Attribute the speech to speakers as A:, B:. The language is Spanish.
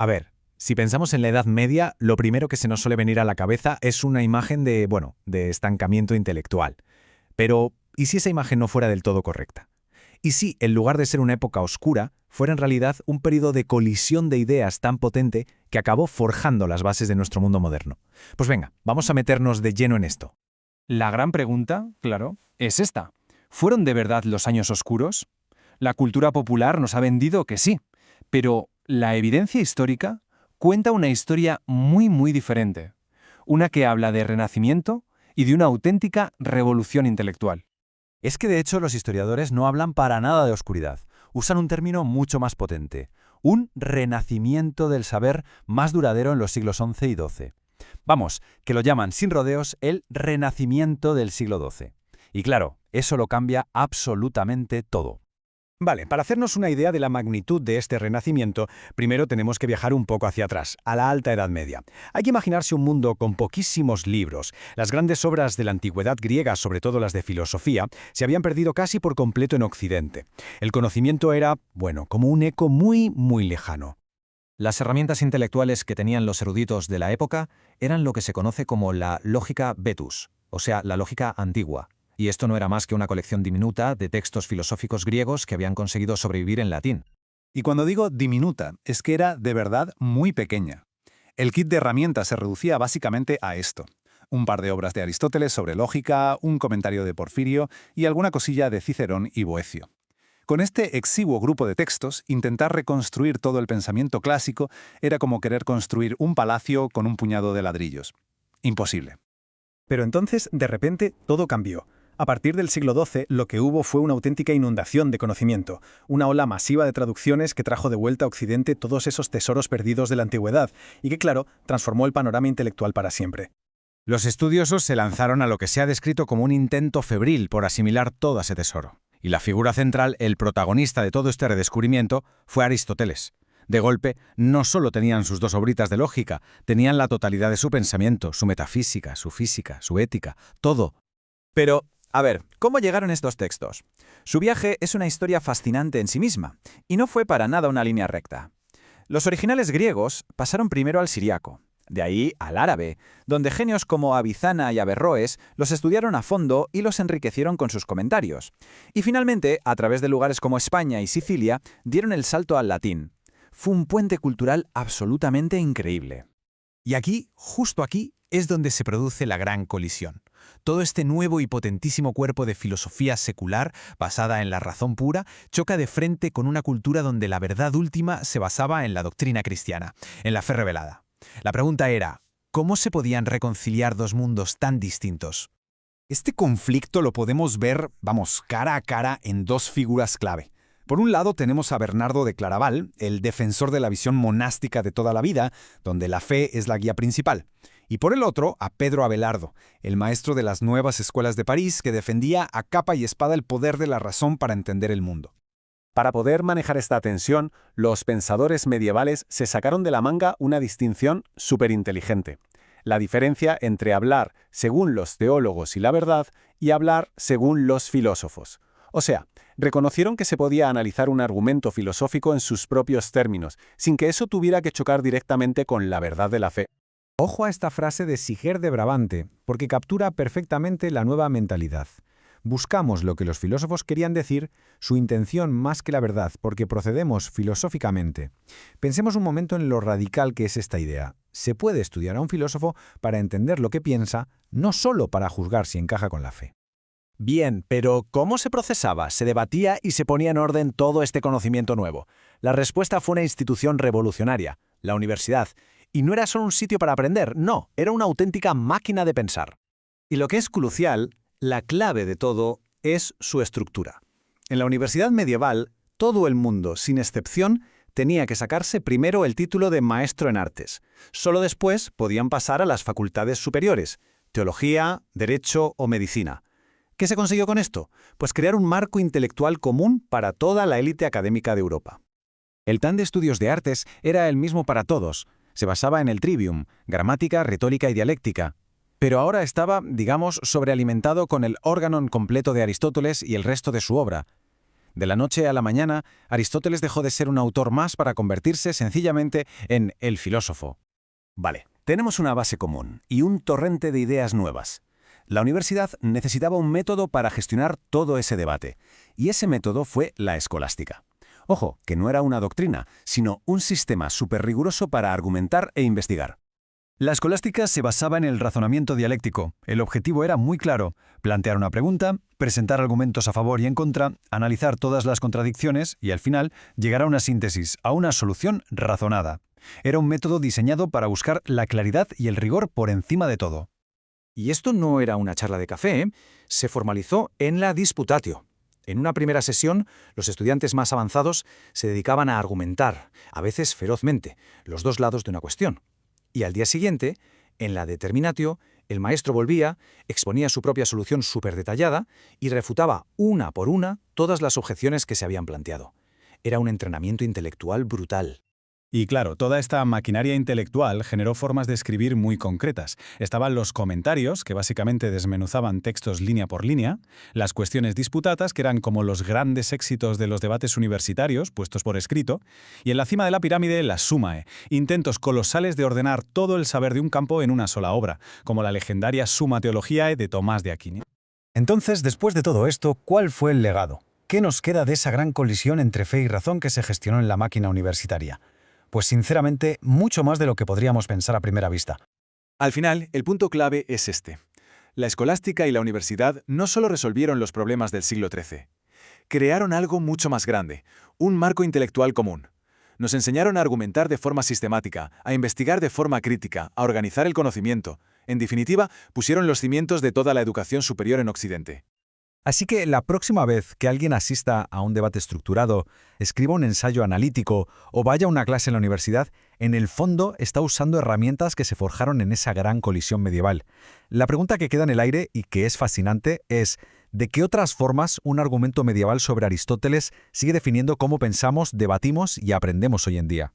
A: A ver, si pensamos en la Edad Media, lo primero que se nos suele venir a la cabeza es una imagen de estancamiento intelectual. Pero, ¿y si esa imagen no fuera del todo correcta? ¿Y si, en lugar de ser una época oscura, fuera en realidad un periodo de colisión de ideas tan potente que acabó forjando las bases de nuestro mundo moderno? Pues venga, vamos a meternos de lleno en esto.
B: La gran pregunta, claro, es esta. ¿Fueron de verdad los años oscuros? La cultura popular nos ha vendido que sí, pero la evidencia histórica cuenta una historia muy diferente. Una que habla de renacimiento y de una auténtica revolución intelectual.
C: Es que de hecho los historiadores no hablan para nada de oscuridad. Usan un término mucho más potente. Un renacimiento del saber más duradero en los siglos XI y XII. Vamos, que lo llaman sin rodeos el renacimiento del siglo XII. Y claro, eso lo cambia absolutamente todo.
A: Vale, para hacernos una idea de la magnitud de este renacimiento, primero tenemos que viajar un poco hacia atrás, a la Alta Edad Media. Hay que imaginarse un mundo con poquísimos libros. Las grandes obras de la antigüedad griega, sobre todo las de filosofía, se habían perdido casi por completo en Occidente. El conocimiento era, como un eco muy lejano.
D: Las herramientas intelectuales que tenían los eruditos de la época eran lo que se conoce como la lógica vetus, o sea, la lógica antigua. Y esto no era más que una colección diminuta de textos filosóficos griegos que habían conseguido sobrevivir en latín.
E: Y cuando digo diminuta, es que era de verdad muy pequeña. El kit de herramientas se reducía básicamente a esto. Un par de obras de Aristóteles sobre lógica, un comentario de Porfirio y alguna cosilla de Cicerón y Boecio. Con este exiguo grupo de textos, intentar reconstruir todo el pensamiento clásico era como querer construir un palacio con un puñado de ladrillos. Imposible.
F: Pero entonces, de repente, todo cambió. A partir del siglo XII, lo que hubo fue una auténtica inundación de conocimiento, una ola masiva de traducciones que trajo de vuelta a Occidente todos esos tesoros perdidos de la antigüedad y que, claro, transformó el panorama intelectual para siempre.
A: Los estudiosos se lanzaron a lo que se ha descrito como un intento febril por asimilar todo ese tesoro. Y la figura central, el protagonista de todo este redescubrimiento, fue Aristóteles. De golpe, no solo tenían sus dos obritas de lógica, tenían la totalidad de su pensamiento, su metafísica, su física, su ética, todo.
C: Pero, a ver, ¿cómo llegaron estos textos? Su viaje es una historia fascinante en sí misma, y no fue para nada una línea recta. Los originales griegos pasaron primero al siriaco, de ahí al árabe, donde genios como Avicena y Averroes los estudiaron a fondo y los enriquecieron con sus comentarios. Y finalmente, a través de lugares como España y Sicilia, dieron el salto al latín. Fue un puente cultural absolutamente increíble.
A: Y aquí, justo aquí, es donde se produce la gran colisión. Todo este nuevo y potentísimo cuerpo de filosofía secular, basada en la razón pura, choca de frente con una cultura donde la verdad última se basaba en la doctrina cristiana, en la fe revelada. La pregunta era, ¿cómo se podían reconciliar dos mundos tan distintos? Este conflicto lo podemos ver, cara a cara, en dos figuras clave. Por un lado tenemos a Bernardo de Claraval, el defensor de la visión monástica de toda la vida, donde la fe es la guía principal. Y por el otro, a Pedro Abelardo, el maestro de las nuevas escuelas de París, que defendía a capa y espada el poder de la razón para entender el mundo. Para poder manejar esta tensión, los pensadores medievales se sacaron de la manga una distinción superinteligente. La diferencia entre hablar según los teólogos y la verdad y hablar según los filósofos. O sea, reconocieron que se podía analizar un argumento filosófico en sus propios términos, sin que eso tuviera que chocar directamente con la verdad de la fe. Ojo a esta frase de Siger de Brabante, porque captura perfectamente la nueva mentalidad. Buscamos lo que los filósofos querían decir, su intención más que la verdad, porque procedemos filosóficamente. Pensemos un momento en lo radical que es esta idea. Se puede estudiar a un filósofo para entender lo que piensa, no solo para juzgar si encaja con la fe.
C: Bien, pero ¿cómo se procesaba, se debatía y se ponía en orden todo este conocimiento nuevo? La respuesta fue una institución revolucionaria, la universidad. Y no era solo un sitio para aprender, no, era una auténtica máquina de pensar. Y lo que es crucial, la clave de todo, es su estructura. En la universidad medieval, todo el mundo, sin excepción, tenía que sacarse primero el título de maestro en artes. Solo después podían pasar a las facultades superiores, teología, derecho o medicina. ¿Qué se consiguió con esto? Pues crear un marco intelectual común para toda la élite académica de Europa.
A: El plan de estudios de artes era el mismo para todos. Se basaba en el trivium, gramática, retórica y dialéctica. Pero ahora estaba, sobrealimentado con el órganon completo de Aristóteles y el resto de su obra.
C: De la noche a la mañana, Aristóteles dejó de ser un autor más para convertirse sencillamente en el filósofo.
G: Vale, tenemos una base común y un torrente de ideas nuevas. La universidad necesitaba un método para gestionar todo ese debate, y ese método fue la escolástica. Ojo, que no era una doctrina, sino un sistema súper riguroso para argumentar e investigar.
H: La escolástica se basaba en el razonamiento dialéctico. El objetivo era muy claro: plantear una pregunta, presentar argumentos a favor y en contra, analizar todas las contradicciones y, al final, llegar a una síntesis, a una solución razonada. Era un método diseñado para buscar la claridad y el rigor por encima de todo.
I: Y esto no era una charla de café, se formalizó en la disputatio. En una primera sesión, los estudiantes más avanzados se dedicaban a argumentar, a veces ferozmente, los dos lados de una cuestión. Y al día siguiente, en la determinatio, el maestro volvía, exponía su propia solución súper detallada y refutaba una por una todas las objeciones que se habían planteado. Era un entrenamiento intelectual brutal.
E: Y claro, toda esta maquinaria intelectual generó formas de escribir muy concretas. Estaban los comentarios, que básicamente desmenuzaban textos línea por línea, las cuestiones disputatas, que eran como los grandes éxitos de los debates universitarios, puestos por escrito, y en la cima de la pirámide, las sumae, intentos colosales de ordenar todo el saber de un campo en una sola obra, como la legendaria Summa Theologiae de Tomás de Aquino.
J: Entonces, después de todo esto, ¿cuál fue el legado? ¿Qué nos queda de esa gran colisión entre fe y razón que se gestionó en la máquina universitaria? Pues sinceramente, mucho más de lo que podríamos pensar a primera vista.
B: Al final, el punto clave es este. La escolástica y la universidad no solo resolvieron los problemas del siglo XIII. Crearon algo mucho más grande, un marco intelectual común. Nos enseñaron a argumentar de forma sistemática, a investigar de forma crítica, a organizar el conocimiento. En definitiva, pusieron los cimientos de toda la educación superior en Occidente.
J: Así que la próxima vez que alguien asista a un debate estructurado, escriba un ensayo analítico o vaya a una clase en la universidad, en el fondo está usando herramientas que se forjaron en esa gran colisión medieval. La pregunta que queda en el aire y que es fascinante es: ¿de qué otras formas un argumento medieval sobre Aristóteles sigue definiendo cómo pensamos, debatimos y aprendemos hoy en día?